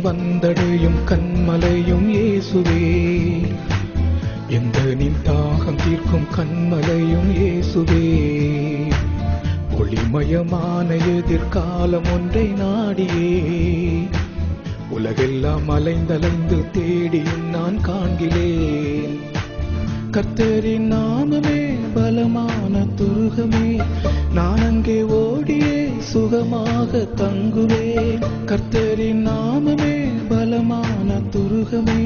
வந்தடையும் கண்மலையும் இயேசுவே, எந்தனின் தாகம் தீர்க்கும் கண்மலையும் இயேசுவே. ஒளிமயமான எதிர்காலம் ஒன்றை நாடியே உலகெல்லாம் அலைந்தலைந்து தேடியும் நான் காண்கிறேன். கர்த்தரின் நாமமே பலமான துருகமே, நான் அங்கே ஓடியே சுகமாக தங்குவேன். கர்த்தரின் நாமமே பலமான துருகமே,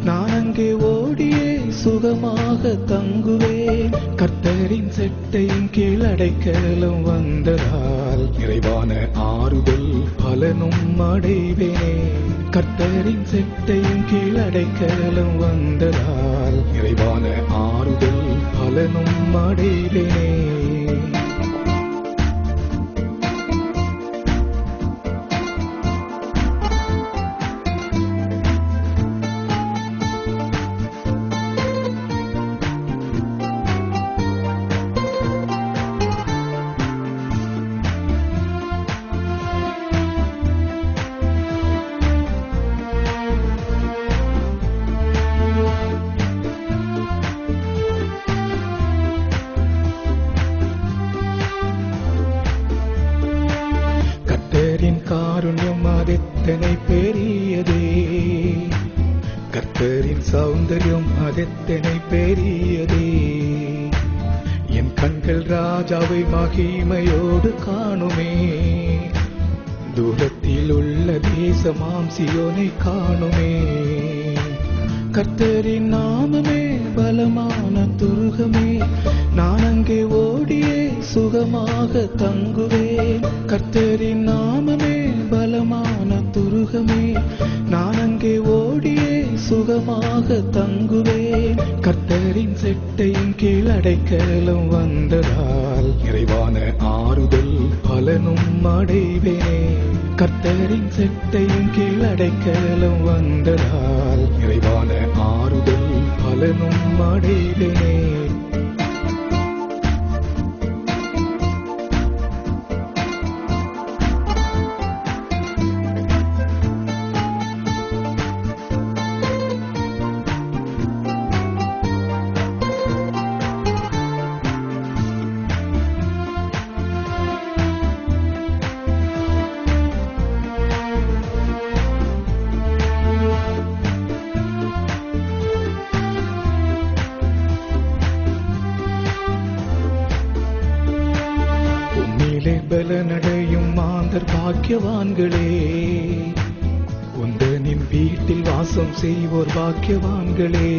நான் அங்கே ஓடியே சுகமாக தங்குவேன். கர்த்தரின் செட்டையின் கீழ் அடைக்கலம் வந்ததால் நிறைவான ஆறுதல் பலனும் அடைவேனே. கர்த்தரின் செட்டையின் கீழ் அடைக்கலம் வந்ததால் நிறைவான ஆறுதல் பலனும் அடைவேனே. காருண்யம் அதெத்தனை பெரியதே, கர்த்தரின் சௌந்தர்யம் அதெத்தனை பெரியதே. என் கண்கள் ராஜாவை மகிமையோடு காணுமே, தூரத்தில் உள்ள தேசமாம் சீயோனை காணுமே. கர்த்தரின் நாமமே பலமான துருகமே, நான் அங்கே ஓடியே சுகமாக தங்குவேன். கர்த்தரின் நாமமே பலமான துருகமே, நான் அங்கே ஓடியே சுகமாக தங்குவேன். கர்த்தரின் செட்டையின் கீழ் அடைக்கலம் வந்ததால் நிறைவான ஆறுதல் பலனும் அடைவேனே. கர்த்தரின் செட்டையின் கீழ் அடைக்கலம் வந்ததால் நிறைவான ஆறுதல் பலனும் அடைவேனே. பலனடையும் மாந்தர் பாக்கியவான்களே, உந்தனின் வீட்டில் வாசம் செய்வோர் பாக்கியவான்களே.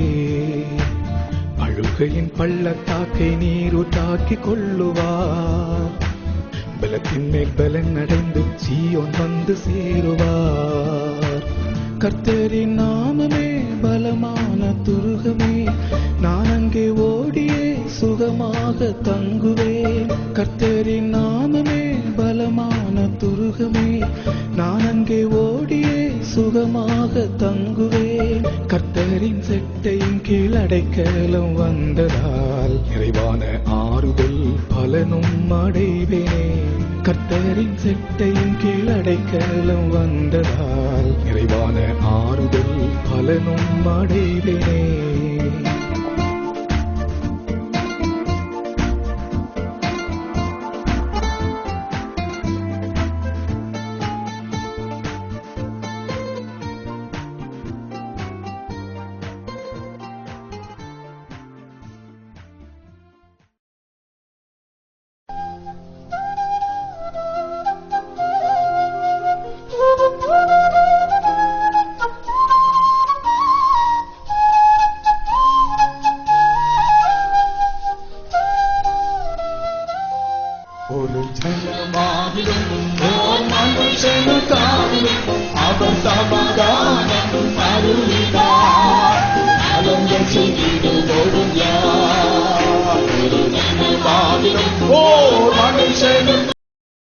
அழுகையின் பள்ளத்தாக்கை நீரூற்றாக்கிக் கொள்ளுவார், பலத்தின் மேல் பலன் அடைந்து சீயோன் வந்து சேருவார். கர்த்தரின் நாமமே பலமான துருகமே, நான் அங்கே ஓடியே சுகமாக தங்குவேன். கர்த்தரின் நாமமே பலமான துருகமே, நான் அங்கே ஓடியே சுகமாக தங்குவேன். கர்த்தரின் செட்டையின் கீழ் அடைக்கலம் வந்ததால் நிறைவான ஆறுதல் பலனும் அடைவேனே. கர்த்தரின் செட்டையின் கீழ் அடைக்கலம் வந்ததால் நிறைவான ஆறுதல் பலனும் அடைவேனே. ஒரு ஜனமாகிலும் ஓர் மனுஷனுக்காகிலும் அவர் சமாதானம் அருளினார். நலங்கள் செய்திடுவோரும் யார்? ஒரு ஜனமாகிலும் ஓர் மனுஷனுக்காகிலும்